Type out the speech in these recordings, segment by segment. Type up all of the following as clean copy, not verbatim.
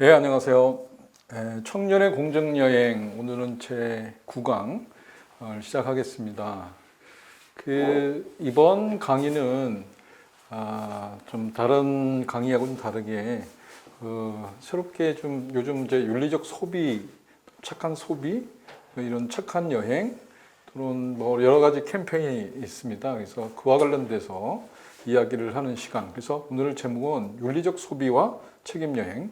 네, 안녕하세요. 청년의 공정여행, 오늘은 제 9강을 시작하겠습니다. 이번 강의는 좀 다른 강의하고는 다르게 새롭게 좀 요즘 이제 윤리적 소비, 착한 소비, 이런 착한 여행 또는 뭐 여러 가지 캠페인이 있습니다. 그래서 그와 관련돼서 이야기를 하는 시간. 그래서 오늘 제목은 윤리적 소비와 책임 여행,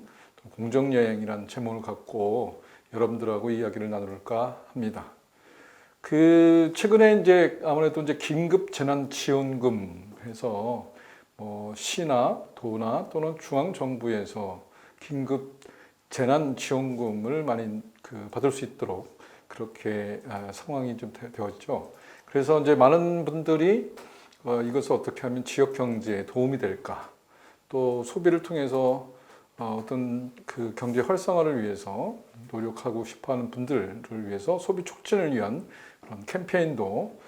공정 여행이라는 제목을 갖고 여러분들하고 이야기를 나눌까 합니다. 최근에 이제 아무래도 이제 긴급 재난 지원금 해서 뭐 시나 도나 또는 중앙 정부에서 긴급 재난 지원금을 많이 받을 수 있도록 그렇게 상황이 좀 되었죠. 그래서 이제 많은 분들이 이것을 어떻게 하면 지역 경제에 도움이 될까, 또 소비를 통해서 어떤 경제 활성화를 위해서 노력하고 싶어하는 분들을 위해서 소비 촉진을 위한 그런 캠페인도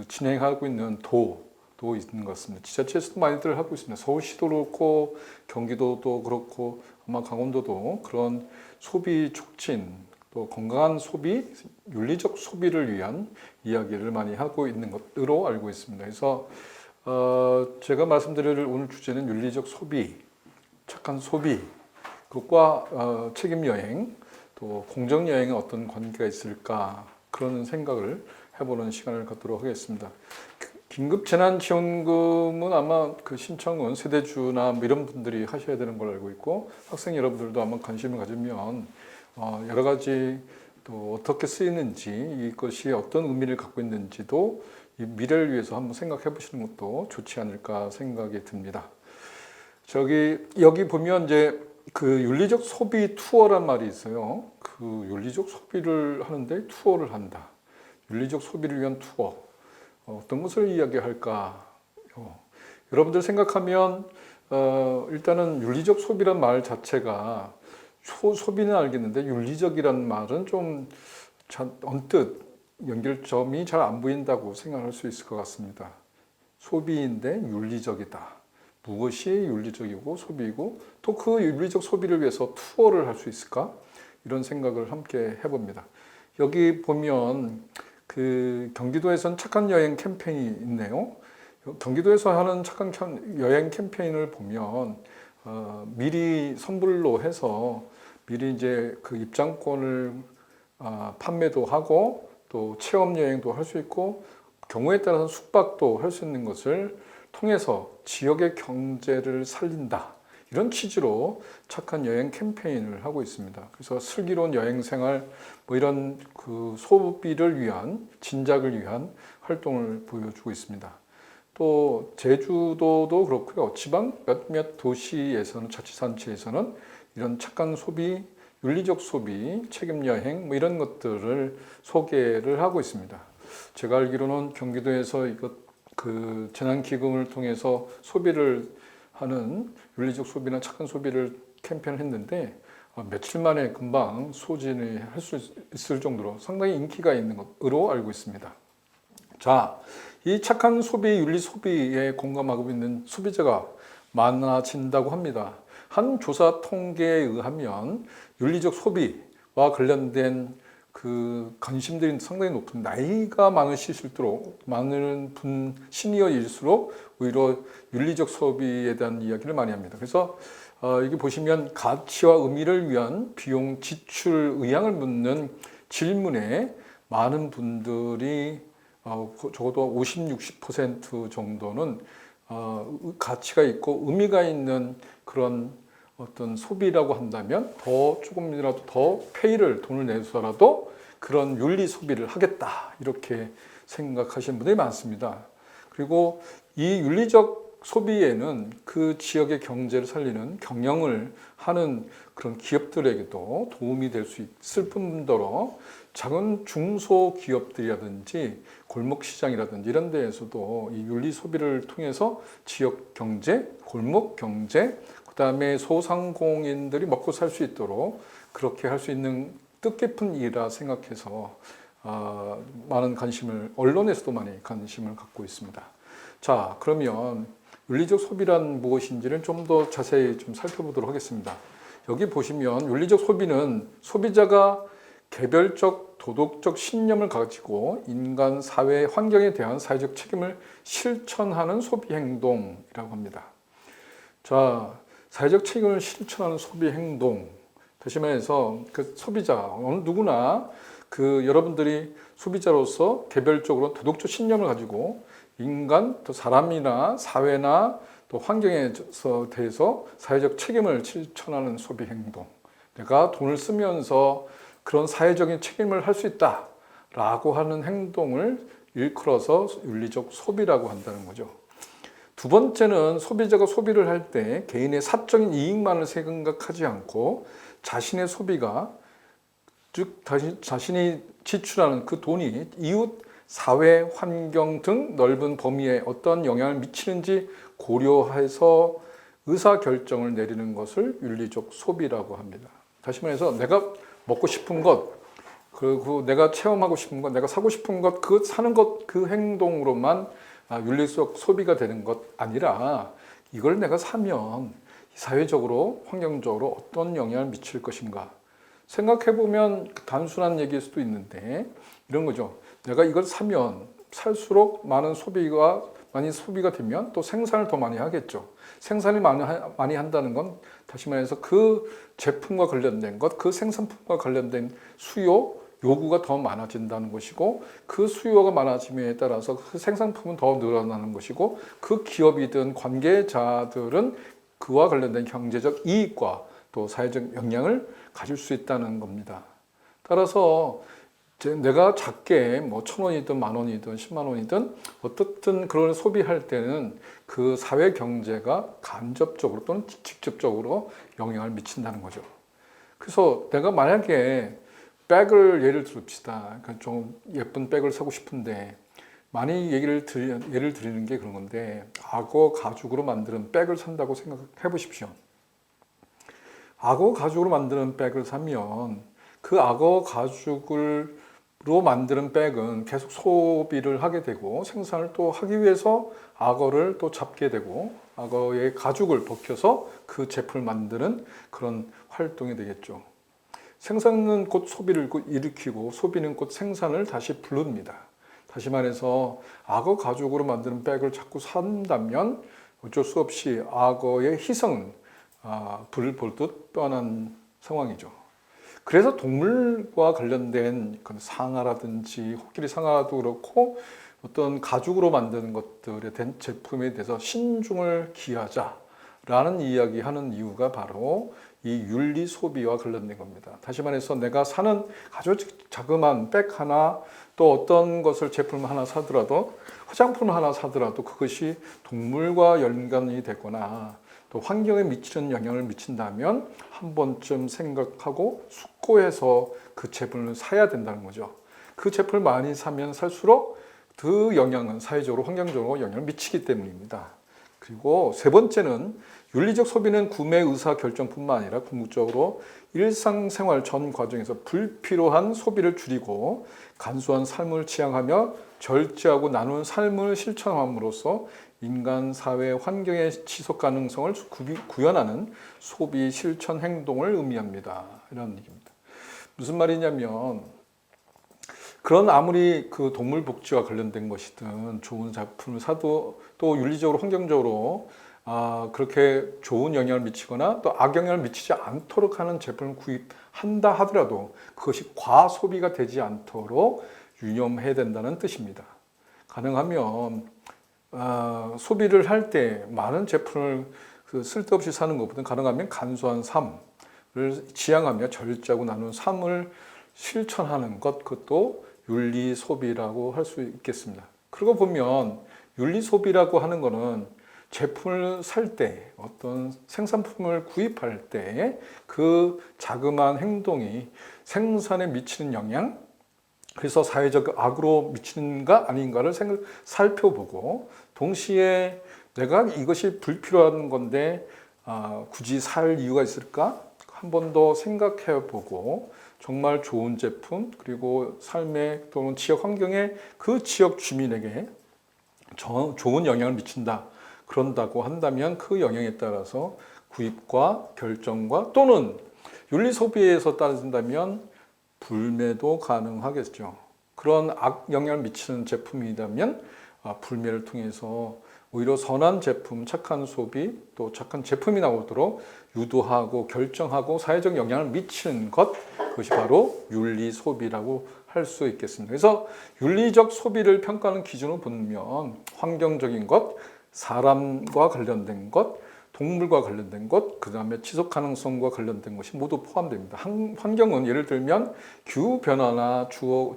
진행하고 있는 도도 있는 것 같습니다. 지자체에서도 많이들 하고 있습니다. 서울시도 그렇고 경기도도 그렇고 아마 강원도도 그런 소비 촉진 또 건강한 소비, 윤리적 소비를 위한 이야기를 많이 하고 있는 것으로 알고 있습니다. 그래서 제가 말씀드릴 오늘 주제는 윤리적 소비, 착한 소비, 그것과 책임 여행, 또 공정 여행에 어떤 관계가 있을까 그런 생각을 해보는 시간을 갖도록 하겠습니다. 긴급 재난 지원금은 아마 신청은 세대주나 뭐 이런 분들이 하셔야 되는 걸 알고 있고, 학생 여러분들도 아마 관심을 가지면 여러 가지 또 어떻게 쓰이는지, 이것이 어떤 의미를 갖고 있는지도 이 미래를 위해서 한번 생각해 보시는 것도 좋지 않을까 생각이 듭니다. 여기 보면 이제 윤리적 소비 투어란 말이 있어요. 윤리적 소비를 하는데 투어를 한다. 윤리적 소비를 위한 투어. 어떤 것을 이야기할까? 여러분들 생각하면 일단은 윤리적 소비란 말 자체가 소비는 알겠는데 윤리적이란 말은 좀 언뜻 연결점이 잘 안 보인다고 생각할 수 있을 것 같습니다. 소비인데 윤리적이다. 무엇이 윤리적이고 소비이고 또 그 윤리적 소비를 위해서 투어를 할 수 있을까? 이런 생각을 함께 해봅니다. 여기 보면 경기도에선 착한 여행 캠페인이 있네요. 경기도에서 하는 착한 여행 캠페인을 보면 미리 선불로 해서 미리 이제 입장권을 판매도 하고 또 체험 여행도 할 수 있고 경우에 따라서 숙박도 할 수 있는 것을 통해서 지역의 경제를 살린다. 이런 취지로 착한 여행 캠페인을 하고 있습니다. 그래서 슬기로운 여행 생활, 뭐 이런 소비를 위한, 진작을 위한 활동을 보여주고 있습니다. 또 제주도도 그렇고요. 지방 몇몇 도시에서는, 자치단체에서는 이런 착한 소비, 윤리적 소비, 책임 여행, 뭐 이런 것들을 소개를 하고 있습니다. 제가 알기로는 경기도에서 재난기금을 통해서 소비를 하는 윤리적 소비나 착한 소비를 캠페인을 했는데 며칠 만에 금방 소진을 할 수 있을 정도로 상당히 인기가 있는 것으로 알고 있습니다. 자, 이 착한 소비, 윤리 소비에 공감하고 있는 소비자가 많아진다고 합니다. 한 조사 통계에 의하면 윤리적 소비와 관련된 관심들이 상당히 높은, 나이가 많으실수록, 많은 시니어일수록 오히려 윤리적 소비에 대한 이야기를 많이 합니다. 그래서 여기 보시면 가치와 의미를 위한 비용 지출 의향을 묻는 질문에 많은 분들이 적어도 50, 60% 정도는 가치가 있고 의미가 있는 그런 어떤 소비라고 한다면 조금이라도 더 돈을 내서라도 그런 윤리 소비를 하겠다, 이렇게 생각하시는 분들이 많습니다. 그리고 이 윤리적 소비에는 그 지역의 경제를 살리는 경영을 하는 그런 기업들에게도 도움이 될 수 있을 뿐더러 작은 중소기업들이라든지 골목시장이라든지 이런 데에서도 이 윤리 소비를 통해서 지역 경제, 골목 경제, 그다음에 소상공인들이 먹고 살 수 있도록 그렇게 할 수 있는 뜻깊은 일이라 생각해서 많은 관심을, 언론에서도 많이 관심을 갖고 있습니다. 자, 그러면 윤리적 소비란 무엇인지를 좀 더 자세히 좀 살펴보도록 하겠습니다. 여기 보시면 윤리적 소비는 소비자가 개별적 도덕적 신념을 가지고 인간, 사회, 환경에 대한 사회적 책임을 실천하는 소비 행동이라고 합니다. 자, 사회적 책임을 실천하는 소비 행동. 다시 말해서 그 소비자, 어느 누구나 여러분들이 소비자로서 개별적으로 도덕적 신념을 가지고 인간, 또 사람이나 사회나 또 환경에 대해서 사회적 책임을 실천하는 소비 행동. 내가 돈을 쓰면서 그런 사회적인 책임을 할 수 있다라고 하는 행동을 일컬어서 윤리적 소비라고 한다는 거죠. 두 번째는 소비자가 소비를 할 때 개인의 사적인 이익만을 생각하지 않고 자신의 소비가, 즉 자신이 지출하는 그 돈이 이웃, 사회, 환경 등 넓은 범위에 어떤 영향을 미치는지 고려해서 의사결정을 내리는 것을 윤리적 소비라고 합니다. 다시 말해서 내가 먹고 싶은 것, 그리고 내가 체험하고 싶은 것, 내가 사고 싶은 것, 그 사는 것, 그 행동으로만 윤리적 소비가 되는 것 아니라 이걸 내가 사면 사회적으로, 환경적으로 어떤 영향을 미칠 것인가. 생각해보면 단순한 얘기일 수도 있는데 이런 거죠. 내가 이걸 사면 살수록 많이 소비가 되면 또 생산을 더 많이 하겠죠. 생산이 많이 한다는 건 다시 말해서 그 제품과 관련된 것, 그 생산품과 관련된 수요, 요구가 더 많아진다는 것이고, 그 수요가 많아짐에 따라서 그 생산품은 더 늘어나는 것이고, 그 기업이든 관계자들은 그와 관련된 경제적 이익과 또 사회적 영향을 가질 수 있다는 겁니다. 따라서 내가 작게 1,000원이든 10,000원이든 10만 원이든 어떻든 그런 소비할 때는 그 사회 경제가 간접적으로 또는 직접적으로 영향을 미친다는 거죠. 그래서 내가 만약에 백을 예를 들읍시다. 그러니까 좀 예쁜 백을 사고 싶은데 많이 예를 드리는 게 그런 건데, 악어 가죽으로 만드는 백을 산다고 생각해 보십시오. 악어 가죽으로 만드는 백을 사면 그 악어 가죽으로 만드는 백은 계속 소비를 하게 되고 생산을 또 하기 위해서 악어를 또 잡게 되고 악어의 가죽을 벗겨서 그 제품을 만드는 그런 활동이 되겠죠. 생산은 곧 소비를 일으키고 소비는 곧 생산을 다시 부릅니다. 다시 말해서 악어 가죽으로 만드는 백을 자꾸 산다면 어쩔 수 없이 악어의 희생은 불을 보듯 뻔한 상황이죠. 그래서 동물과 관련된 상아라든지 코끼리 상아도 그렇고 어떤 가죽으로 만드는 것들에 대한 제품에 대해서 신중을 기하자라는 이야기하는 이유가 바로 이 윤리 소비와 관련된 겁니다. 다시 말해서 내가 사는 아주 자그마한 백 하나, 또 어떤 것을 제품 하나 사더라도, 화장품 하나 사더라도 그것이 동물과 연관이 되거나 또 환경에 미치는 영향을 미친다면 한 번쯤 생각하고 숙고해서 그 제품을 사야 된다는 거죠. 그 제품을 많이 사면 살수록 그 영향은 사회적으로, 환경적으로 영향을 미치기 때문입니다. 그리고 세 번째는 윤리적 소비는 구매 의사 결정뿐만 아니라 궁극적으로 일상생활 전 과정에서 불필요한 소비를 줄이고 간소한 삶을 지향하며 절제하고 나누는 삶을 실천함으로써 인간, 사회, 환경의 지속 가능성을 구현하는 소비 실천 행동을 의미합니다. 이런 얘기입니다. 무슨 말이냐면, 그런 아무리 그 동물 복지와 관련된 것이든 좋은 작품을 사도 또 윤리적으로, 환경적으로 그렇게 좋은 영향을 미치거나 또 악영향을 미치지 않도록 하는 제품을 구입한다 하더라도 그것이 과소비가 되지 않도록 유념해야 된다는 뜻입니다. 가능하면 소비를 할 때 많은 제품을 쓸데없이 사는 것보다 가능하면 간소한 삶을 지향하며 절제하고 나누는 삶을 실천하는 것, 그것도 윤리 소비라고 할 수 있겠습니다. 그러고 보면 윤리 소비라고 하는 것은 제품을 살 때, 어떤 생산품을 구입할 때 그 자그마한 행동이 생산에 미치는 영향, 그래서 사회적 악으로 미치는가 아닌가를 살펴보고, 동시에 내가 이것이 불필요한 건데 굳이 살 이유가 있을까? 한 번 더 생각해 보고 정말 좋은 제품, 그리고 삶의 또는 지역 환경에 그 지역 주민에게 좋은 영향을 미친다. 그런다고 한다면 그 영향에 따라서 구입과 결정과 또는 윤리 소비에서 따진다면 불매도 가능하겠죠. 그런 악영향을 미치는 제품이라면 불매를 통해서 오히려 선한 제품, 착한 소비, 또 착한 제품이 나오도록 유도하고 결정하고 사회적 영향을 미치는 것, 그것이 바로 윤리 소비라고 할 수 있겠습니다. 그래서 윤리적 소비를 평가하는 기준을 보면 환경적인 것, 사람과 관련된 것, 동물과 관련된 것, 그 다음에 지속 가능성과 관련된 것이 모두 포함됩니다. 환경은 예를 들면 기후 변화나 주거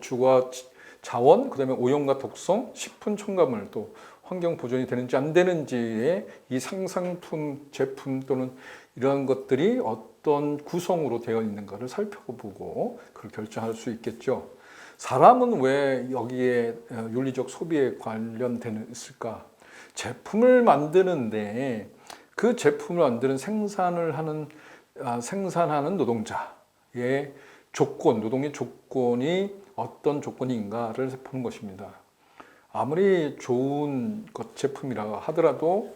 자원, 그 다음에 오염과 독성, 식품 첨가물, 또 환경 보존이 되는지 안 되는지의 이 상상품 제품 또는 이러한 것들이 어떤 구성으로 되어 있는가를 살펴보고 그걸 결정할 수 있겠죠. 사람은 왜 여기에 윤리적 소비에 관련되는 있을까? 제품을 만드는데 그 제품을 만드는 생산하는 노동자의 조건, 노동의 조건이 어떤 조건인가를 보는 것입니다. 아무리 좋은 제품이라 하더라도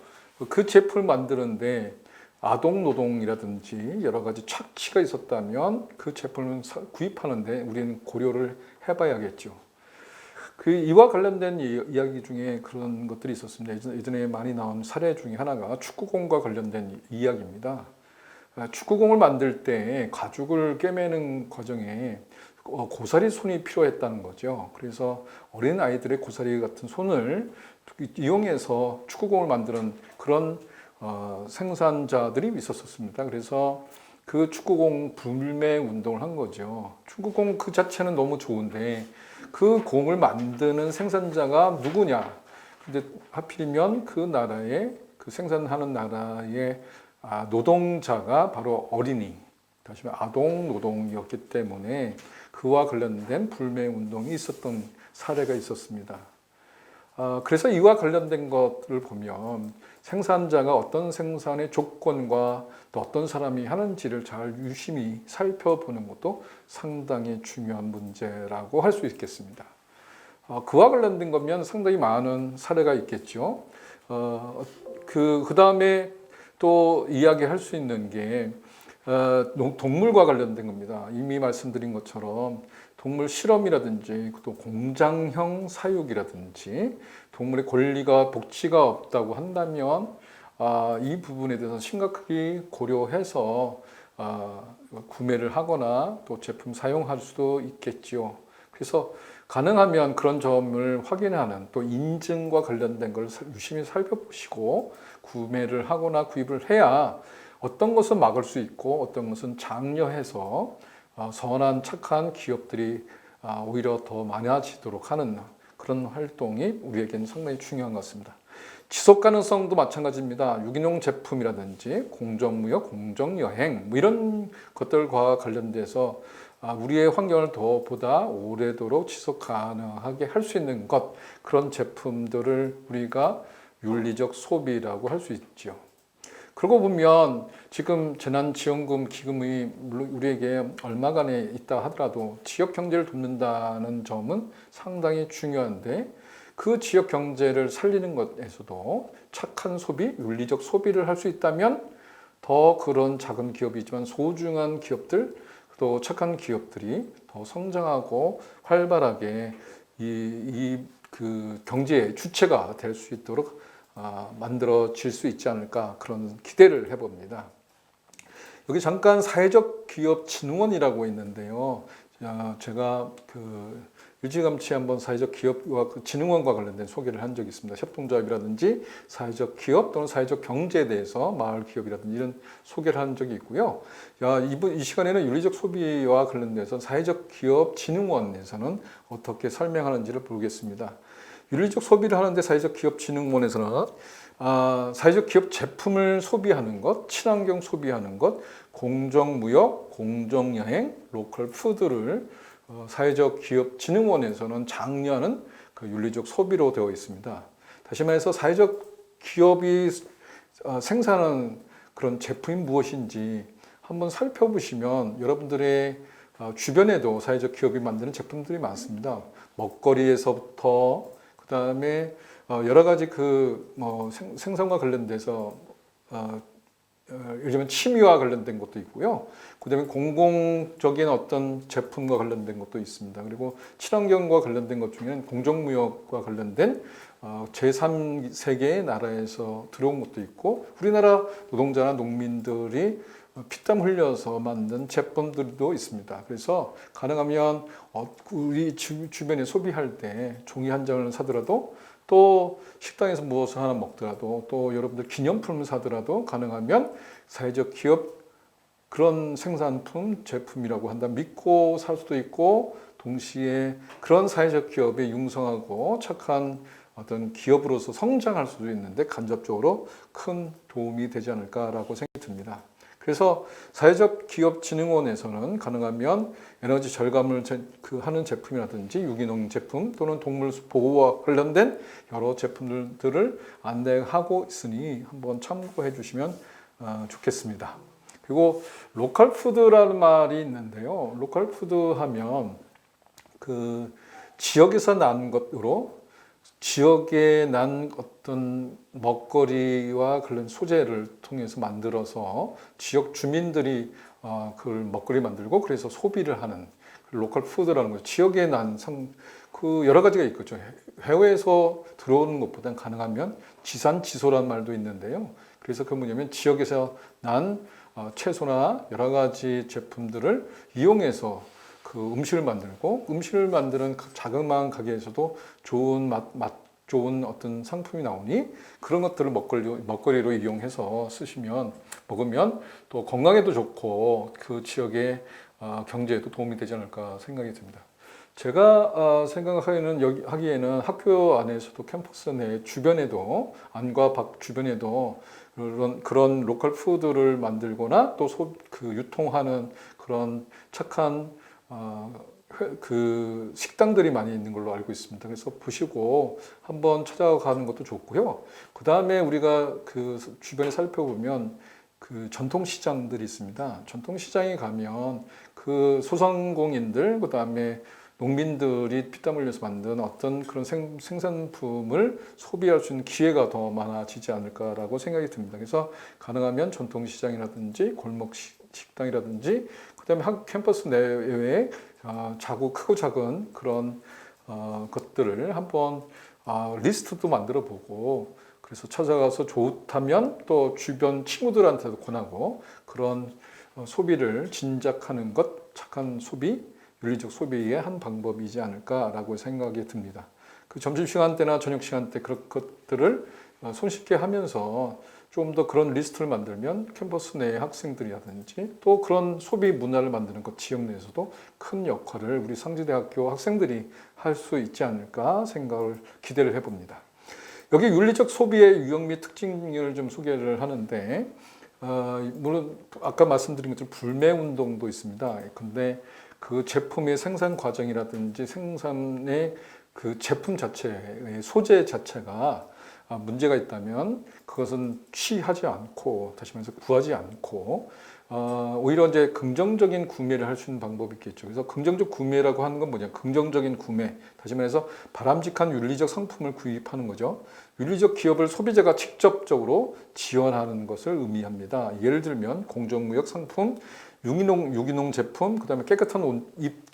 그 제품을 만드는데 아동 노동이라든지 여러 가지 착취가 있었다면 그 제품을 구입하는데 우리는 고려를 해봐야겠죠. 이와 관련된 이야기 중에 그런 것들이 있었습니다. 예전에 많이 나온 사례 중에 하나가 축구공과 관련된 이야기입니다. 축구공을 만들 때 가죽을 꿰매는 과정에 고사리 손이 필요했다는 거죠. 그래서 어린 아이들의 고사리 같은 손을 이용해서 축구공을 만드는 그런 생산자들이 있었습니다. 그래서 그 축구공 불매 운동을 한 거죠. 축구공 그 자체는 너무 좋은데 그 공을 만드는 생산자가 누구냐? 근데 하필이면 그 나라의 그 생산하는 나라의 노동자가 바로 어린이, 다시 말해 아동 노동이었기 때문에 그와 관련된 불매 운동이 있었던 사례가 있었습니다. 그래서 이와 관련된 것을 보면 생산자가 어떤 생산의 조건과 또 어떤 사람이 하는지를 잘 유심히 살펴보는 것도 상당히 중요한 문제라고 할 수 있겠습니다. 그와 관련된 거면 상당히 많은 사례가 있겠죠. 그 다음에 또 이야기할 수 있는 게 동물과 관련된 겁니다. 이미 말씀드린 것처럼 동물 실험이라든지 또 공장형 사육이라든지 동물의 권리가 복지가 없다고 한다면 이 부분에 대해서 심각하게 고려해서 구매를 하거나 또 제품 사용할 수도 있겠지요. 그래서 가능하면 그런 점을 확인하는 또 인증과 관련된 걸 유심히 살펴보시고 구매를 하거나 구입을 해야 어떤 것은 막을 수 있고 어떤 것은 장려해서 선한 착한 기업들이 오히려 더 많아지도록 하는 그런 활동이 우리에게는 상당히 중요한 것 같습니다. 지속 가능성도 마찬가지입니다. 유기농 제품이라든지 공정무역, 공정여행 이런 것들과 관련돼서 우리의 환경을 더 보다 오래도록 지속 가능하게 할 수 있는 것, 그런 제품들을 우리가 윤리적 소비라고 할 수 있죠. 그러고 보면 지금 재난지원금 기금이 우리에게 얼마간에 있다 하더라도 지역 경제를 돕는다는 점은 상당히 중요한데 그 지역 경제를 살리는 것에서도 착한 소비, 윤리적 소비를 할 수 있다면 더 그런 작은 기업이지만 소중한 기업들, 또 착한 기업들이 더 성장하고 활발하게 그 경제의 주체가 될 수 있도록 만들어질 수 있지 않을까 그런 기대를 해봅니다. 여기 잠깐 사회적 기업 진흥원이라고 있는데요. 제가 일찌감치 한번 사회적 기업과 진흥원과 관련된 소개를 한 적이 있습니다. 협동조합이라든지 사회적 기업 또는 사회적 경제에 대해서 마을 기업이라든지 이런 소개를 한 적이 있고요. 이 시간에는 윤리적 소비와 관련돼서 사회적 기업 진흥원에서는 어떻게 설명하는지를 보겠습니다. 윤리적 소비를 하는데 사회적 기업 진흥원에서는 사회적 기업 제품을 소비하는 것, 친환경 소비하는 것, 공정무역, 공정여행, 로컬 푸드를 사회적 기업 진흥원에서는 장려하는 그 윤리적 소비로 되어 있습니다. 다시 말해서 사회적 기업이 생산하는 그런 제품이 무엇인지 한번 살펴보시면 여러분들의 주변에도 사회적 기업이 만드는 제품들이 많습니다. 먹거리에서부터 그 다음에 여러 가지 생산과 관련돼서 예를 들면 취미와 관련된 것도 있고요. 그다음에 공공적인 어떤 제품과 관련된 것도 있습니다. 그리고 친환경과 관련된 것 중에는 공정무역과 관련된 제3세계의 나라에서 들어온 것도 있고, 우리나라 노동자나 농민들이 피땀 흘려서 만든 제품들도 있습니다. 그래서 가능하면 우리 주변에 소비할 때 종이 한 장을 사더라도, 또 식당에서 무엇을 하나 먹더라도, 또 여러분들 기념품을 사더라도 가능하면 사회적 기업 그런 생산품, 제품이라고 한다 믿고 살 수도 있고, 동시에 그런 사회적 기업에 융성하고 착한 어떤 기업으로서 성장할 수도 있는데 간접적으로 큰 도움이 되지 않을까라고 생각이 듭니다. 그래서 사회적 기업진흥원에서는 가능하면 에너지 절감을 하는 제품이라든지 유기농 제품 또는 동물 보호와 관련된 여러 제품들을 안내하고 있으니 한번 참고해 주시면 좋겠습니다. 그리고 로컬 푸드라는 말이 있는데요. 로컬 푸드 하면 그 지역에서 난 것으로 지역에 난 어떤 먹거리와 그런 소재를 통해서 만들어서 지역 주민들이 그걸 먹거리 만들고 그래서 소비를 하는 로컬 푸드라는 거죠. 지역에 난 그 여러 가지가 있겠죠. 해외에서 들어오는 것보다는 가능하면 지산지소라는 말도 있는데요. 그래서 그 뭐냐면 지역에서 난 채소나 여러 가지 제품들을 이용해서 그 음식을 만들고, 음식을 만드는 자그마한 가게에서도 좋은 맛 좋은 어떤 상품이 나오니 그런 것들을 먹거리로 이용해서 먹으면 또 건강에도 좋고 그 지역의 경제에도 도움이 되지 않을까 생각이 듭니다. 제가 생각하기에는 학교 안에서도 캠퍼스 내 주변에도, 안과 밖 주변에도 그런 로컬 푸드를 만들거나 또 유통하는 그런 착한 그 식당들이 많이 있는 걸로 알고 있습니다. 그래서 보시고 한번 찾아가는 것도 좋고요. 그 다음에 우리가 그 주변에 살펴보면 그 전통시장들이 있습니다. 전통시장에 가면 그 소상공인들, 그 다음에 농민들이 피땀 흘려서 만든 어떤 그런 생산품을 소비할 수 있는 기회가 더 많아지지 않을까라고 생각이 듭니다. 그래서 가능하면 전통시장이라든지 골목 식당이라든지, 그다음에 캠퍼스 내외에 크고 작은 그런 것들을 한번 리스트도 만들어 보고, 그래서 찾아가서 좋다면 또 주변 친구들한테도 권하고, 그런 소비를 진작하는 것, 착한 소비, 윤리적 소비의 한 방법이지 않을까라고 생각이 듭니다. 그 점심시간 때나 저녁시간 때 그런 것들을 손쉽게 하면서 좀 더 그런 리스트를 만들면 캠퍼스 내 학생들이라든지 또 그런 소비 문화를 만드는 것, 지역 내에서도 큰 역할을 우리 상지대학교 학생들이 할 수 있지 않을까 기대를 해봅니다. 여기 윤리적 소비의 유형 및 특징을 좀 소개를 하는데, 물론 아까 말씀드린 것처럼 불매운동도 있습니다. 근데 그 제품의 생산 과정이라든지 생산의 그 제품 자체의 소재 자체가 문제가 있다면 그것은 취하지 않고, 다시 말해서 구하지 않고, 오히려 이제 긍정적인 구매를 할 수 있는 방법이 있겠죠. 그래서 긍정적 구매라고 하는 건 뭐냐? 긍정적인 구매, 다시 말해서 바람직한 윤리적 상품을 구입하는 거죠. 윤리적 기업을 소비자가 직접적으로 지원하는 것을 의미합니다. 예를 들면 공정무역 상품, 유기농 제품, 그다음에 깨끗한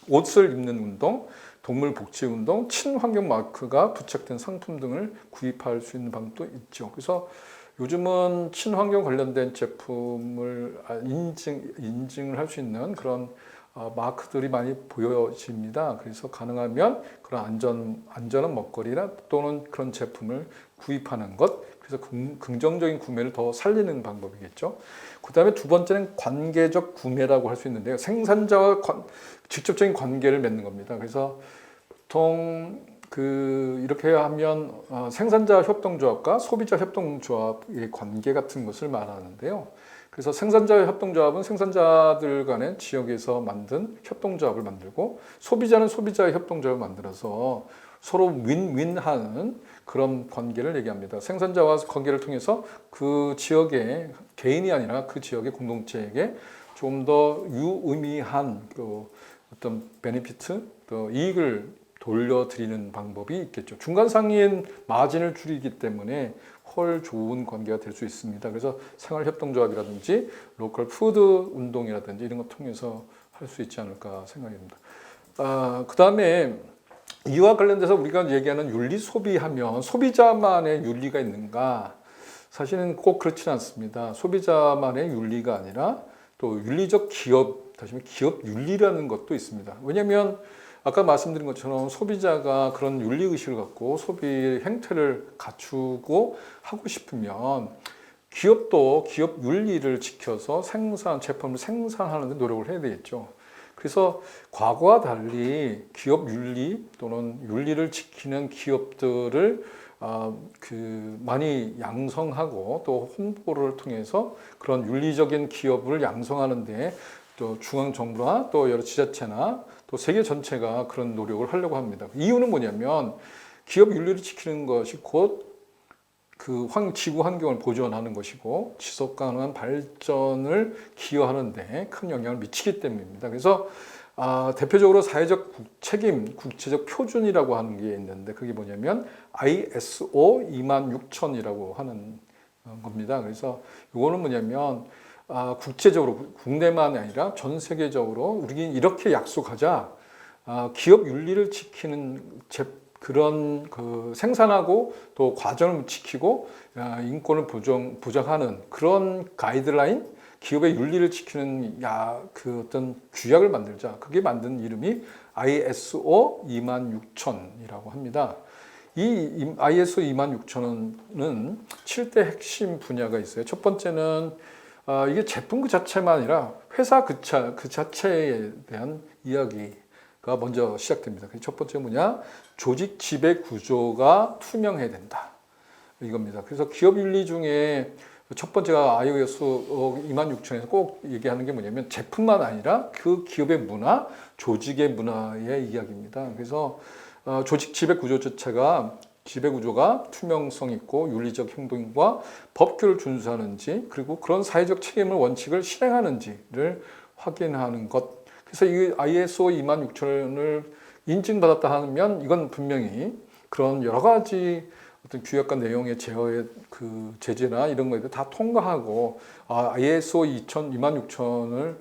옷을 입는 운동, 동물 복지 운동, 친환경 마크가 부착된 상품 등을 구입할 수 있는 방법도 있죠. 그래서 요즘은 친환경 관련된 제품을 인증을 할 수 있는 그런 마크들이 많이 보여집니다. 그래서 가능하면 그런 안전한 먹거리나 또는 그런 제품을 구입하는 것, 그래서 긍정적인 구매를 더 살리는 방법이겠죠. 그 다음에 두 번째는 관계적 구매라고 할 수 있는데요. 생산자와 직접적인 관계를 맺는 겁니다. 그래서 보통 이렇게 하면 생산자 협동조합과 소비자 협동조합의 관계 같은 것을 말하는데요. 그래서 생산자 협동조합은 생산자들 간의 지역에서 만든 협동조합을 만들고, 소비자는 소비자의 협동조합을 만들어서 서로 윈윈하는 그런 관계를 얘기합니다. 생산자와 관계를 통해서 그 지역의 개인이 아니라 그 지역의 공동체에게 좀 더 유의미한 어떤 베네피트, 또 이익을 돌려드리는 방법이 있겠죠. 중간 상인 마진을 줄이기 때문에 헐 좋은 관계가 될 수 있습니다. 그래서 생활협동조합이라든지 로컬 푸드 운동이라든지 이런 것 통해서 할 수 있지 않을까 생각합니다. 그 다음에 이와 관련돼서 우리가 얘기하는 윤리 소비하면 소비자만의 윤리가 있는가? 사실은 꼭 그렇지는 않습니다. 소비자만의 윤리가 아니라 또 윤리적 기업, 다시 말해 기업 윤리라는 것도 있습니다. 왜냐하면 아까 말씀드린 것처럼 소비자가 그런 윤리의식을 갖고 소비 행태를 갖추고 하고 싶으면 기업도 기업 윤리를 지켜서 제품을 생산하는 데 노력을 해야 되겠죠. 그래서 과거와 달리 기업 윤리 또는 윤리를 지키는 기업들을 많이 양성하고 또 홍보를 통해서 그런 윤리적인 기업을 양성하는데 또 중앙정부나 또 여러 지자체나 또 세계 전체가 그런 노력을 하려고 합니다. 이유는 뭐냐면 기업 윤리를 지키는 것이 곧 지구 환경을 보존하는 것이고 지속 가능한 발전을 기여하는데 큰 영향을 미치기 때문입니다. 그래서 대표적으로 사회적 책임, 국제적 표준이라고 하는 게 있는데 그게 뭐냐면 ISO 26000이라고 하는 겁니다. 그래서 이거는 뭐냐면 국제적으로 국내만 아니라 전 세계적으로 우리 이렇게 약속하자. 기업 윤리를 지키는 그런 생산하고 또 과정을 지키고 인권을 보장하는 그런 가이드라인, 기업의 윤리를 지키는 어떤 규약을 만들자. 그게 만든 이름이 ISO 26000이라고 합니다. 이 ISO 26000은 7대 핵심 분야가 있어요. 첫 번째는 이게 제품 그 자체만 아니라 회사 그 자체에 대한 이야기가 먼저 시작됩니다. 첫 번째 뭐냐? 조직 지배 구조가 투명해야 된다. 이겁니다. 그래서 기업 윤리 중에 첫 번째가 ISO 26000에서 꼭 얘기하는 게 뭐냐면 제품만 아니라 그 기업의 문화, 조직의 문화의 이야기입니다. 그래서 조직 지배 구조 자체가 지배구조가 투명성 있고 윤리적 행동과 법규를 준수하는지 그리고 그런 사회적 책임을 원칙을 실행하는지를 확인하는 것. 그래서 이 ISO 26000을 인증받았다 하면 이건 분명히 그런 여러 가지 어떤 규약과 내용의 제어의 제재나 이런 것들 다 통과하고 ISO 26000을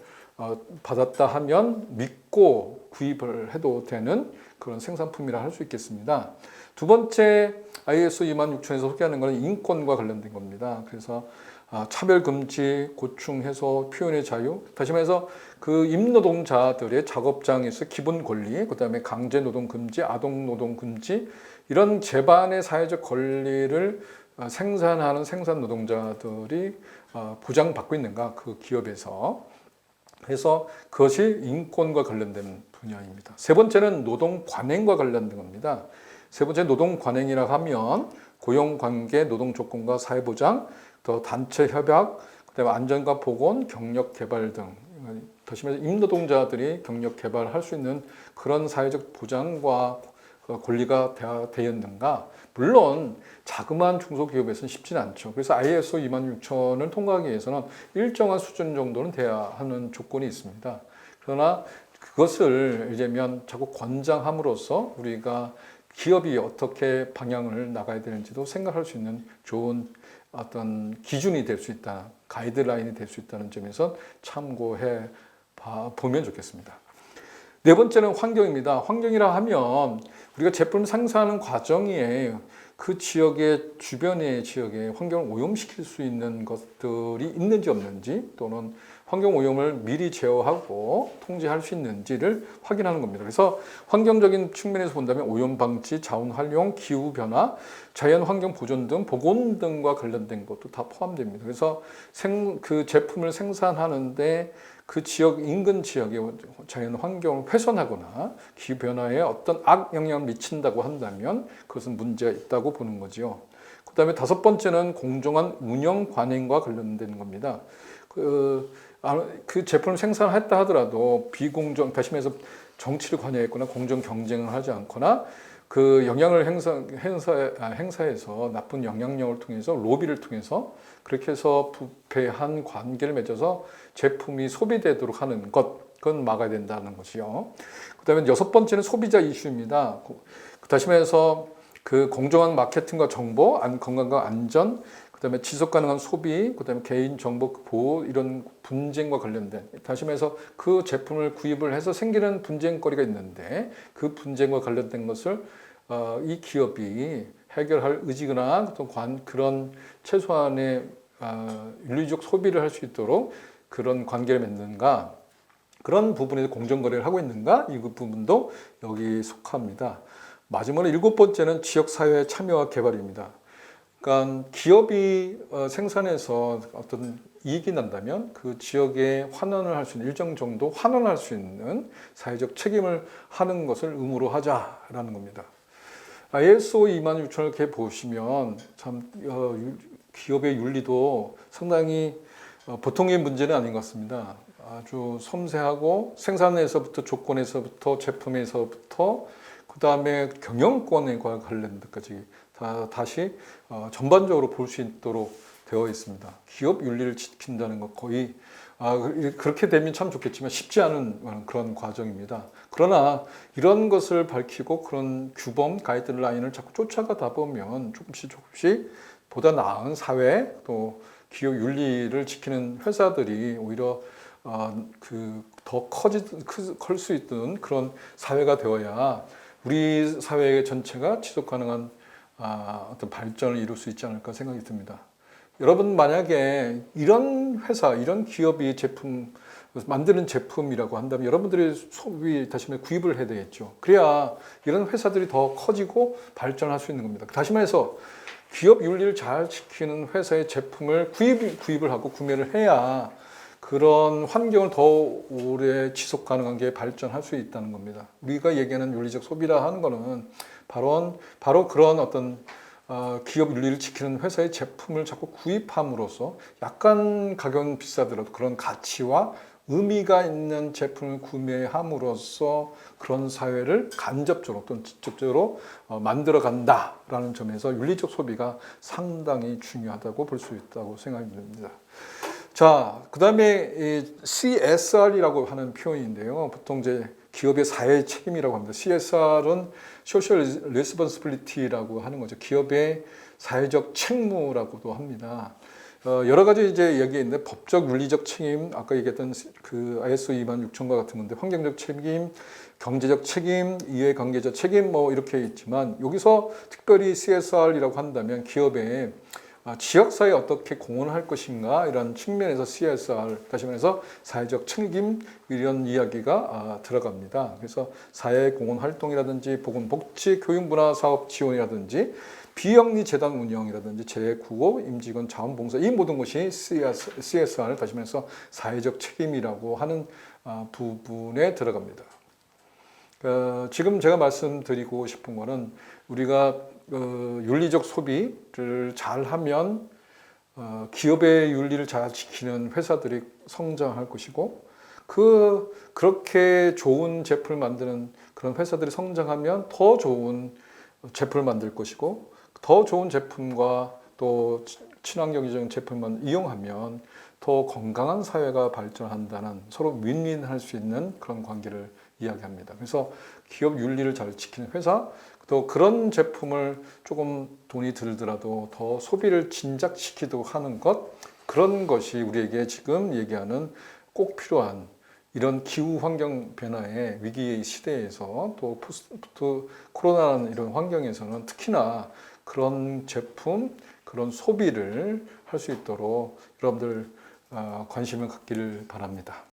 받았다 하면 믿고 구입을 해도 되는 그런 생산품이라 할 수 있겠습니다. 두 번째 ISO 26000에서 소개하는 것은 인권과 관련된 겁니다. 그래서 차별 금지, 고충 해소, 표현의 자유, 다시 말해서 임노동자들의 작업장에서 기본 권리, 그다음에 강제 노동 금지, 아동 노동 금지 이런 제반의 사회적 권리를 생산하는 생산 노동자들이 보장받고 있는가 그 기업에서. 그래서 그것이 인권과 관련된 분야입니다. 세 번째는 노동 관행과 관련된 겁니다. 세 번째 노동 관행이라 하면 고용관계, 노동조건과 사회보장, 또 단체 협약, 그다음에 안전과 보건, 경력 개발 등 다시 말해서 임노동자들이 경력 개발할 수 있는 그런 사회적 보장과 권리가 되었는가? 물론 자그마한 중소기업에서는 쉽지는 않죠. 그래서 ISO 26000을 통과하기 위해서는 일정한 수준 정도는 돼야 하는 조건이 있습니다. 그러나 그것을 이제면 자꾸 권장함으로써 우리가 기업이 어떻게 방향을 나가야 되는지도 생각할 수 있는 좋은 어떤 기준이 될 수 있다, 가이드라인이 될 수 있다는 점에서 참고해 보면 좋겠습니다. 네 번째는 환경입니다. 환경이라 하면 우리가 제품을 생산하는 과정에 그 지역의 주변의 지역에 환경을 오염시킬 수 있는 것들이 있는지 없는지 또는 환경 오염을 미리 제어하고 통제할 수 있는지를 확인하는 겁니다. 그래서 환경적인 측면에서 본다면 오염 방지, 자원 활용, 기후 변화, 자연 환경 보존 등 보건 등과 관련된 것도 다 포함됩니다. 그래서 그 제품을 생산하는데 그 지역 인근 지역의 자연 환경을 훼손하거나 기후 변화에 어떤 악 영향을 미친다고 한다면 그것은 문제가 있다고 보는 거죠. 그다음에 다섯 번째는 공정한 운영 관행과 관련된 겁니다. 그 제품을 생산했다 하더라도 다시 말해서 정치를 관여했거나 공정 경쟁을 하지 않거나 그 영향을 행사해서 나쁜 영향력을 통해서 로비를 통해서 그렇게 해서 부패한 관계를 맺어서 제품이 소비되도록 하는 그건 막아야 된다는 것이요. 그다음에 여섯 번째는 소비자 이슈입니다. 다시 말해서 그 공정한 마케팅과 정보, 건강과 안전, 그다음에 지속 가능한 소비, 그다음에 개인 정보 보호 이런 분쟁과 관련된, 다시 말해서 그 제품을 구입을 해서 생기는 분쟁거리가 있는데 그 분쟁과 관련된 것을 이 기업이 해결할 의지거나 또 그런 최소한의 윤리적 소비를 할 수 있도록 그런 관계를 맺는가, 그런 부분에서 공정거래를 하고 있는가, 이 부분도 여기 속합니다. 마지막으로 7번째는 지역사회 참여와 개발입니다. 그러니까 기업이 생산해서 어떤 이익이 난다면 그 지역에 환원을 할 수 있는, 일정 정도 환원할 수 있는 사회적 책임을 하는 것을 의무로 하자라는 겁니다. ISO 26000을 이렇게 보시면 참 기업의 윤리도 상당히 보통의 문제는 아닌 것 같습니다. 아주 섬세하고 생산에서부터 조건에서부터 제품에서부터 그 다음에 경영권에 관련된 것까지 다시 전반적으로 볼 수 있도록 되어 있습니다. 기업 윤리를 지킨다는 것 거의 그렇게 되면 참 좋겠지만 쉽지 않은 그런 과정입니다. 그러나 이런 것을 밝히고 그런 규범, 가이드라인을 자꾸 쫓아가다 보면 조금씩 보다 나은 사회, 또 기업 윤리를 지키는 회사들이 오히려 더 클 수 있는 그런 사회가 되어야 우리 사회 전체가 지속 가능한 어떤 발전을 이룰 수 있지 않을까 생각이 듭니다. 여러분 만약에 이런 회사, 이런 기업이 만드는 제품이라고 한다면 여러분들이 다시 말해 구입을 해야 되겠죠. 그래야 이런 회사들이 더 커지고 발전할 수 있는 겁니다. 다시 말해서 기업 윤리를 잘 지키는 회사의 제품을 구입을 하고 구매를 해야 그런 환경을 더 오래 지속 가능한 게 발전할 수 있다는 겁니다. 우리가 얘기하는 윤리적 소비라 하는 거는 바로 그런 어떤 기업 윤리를 지키는 회사의 제품을 자꾸 구입함으로써 약간 가격은 비싸더라도 그런 가치와 의미가 있는 제품을 구매함으로써 그런 사회를 간접적으로 또는 직접적으로 만들어 간다라는 점에서 윤리적 소비가 상당히 중요하다고 볼 수 있다고 생각이 듭니다. 자, 그 다음에 CSR이라고 하는 표현인데요. 보통 이제 기업의 사회 책임이라고 합니다. CSR은 Social Responsibility라고 하는 거죠. 기업의 사회적 책무라고도 합니다. 여러 가지 이제 얘기가 있는데 법적 윤리적 책임, 아까 얘기했던 그 ISO 26000과 같은 건데 환경적 책임, 경제적 책임, 이해관계적 책임 뭐 이렇게 있지만 여기서 특별히 CSR이라고 한다면 기업의 지역사회에 어떻게 공헌할 것인가 이런 측면에서 CSR, 다시 말해서 사회적 책임 이런 이야기가 들어갑니다. 그래서 사회 공헌 활동이라든지 보건복지, 교육문화사업 지원이라든지 비영리 재단 운영이라든지 재구호, 임직원 자원봉사 이 모든 것이 CSR, 다시 말해서 사회적 책임이라고 하는 부분에 들어갑니다. 지금 제가 말씀드리고 싶은 거는 우리가 윤리적 소비를 잘하면 기업의 윤리를 잘 지키는 회사들이 성장할 것이고 그렇게 좋은 제품을 만드는 그런 회사들이 성장하면 더 좋은 제품을 만들 것이고 더 좋은 제품과 또 친환경적인 제품만 이용하면 더 건강한 사회가 발전한다는 서로 윈윈할 수 있는 그런 관계를 이야기합니다. 그래서 기업 윤리를 잘 지키는 회사, 또 그런 제품을 조금 돈이 들더라도 더 소비를 진작시키도록 하는 것, 그런 것이 우리에게 지금 얘기하는 꼭 필요한 이런 기후 환경 변화의 위기의 시대에서 또 포스트 코로나라는 이런 환경에서는 특히나 그런 제품, 그런 소비를 할 수 있도록 여러분들 관심을 갖기를 바랍니다.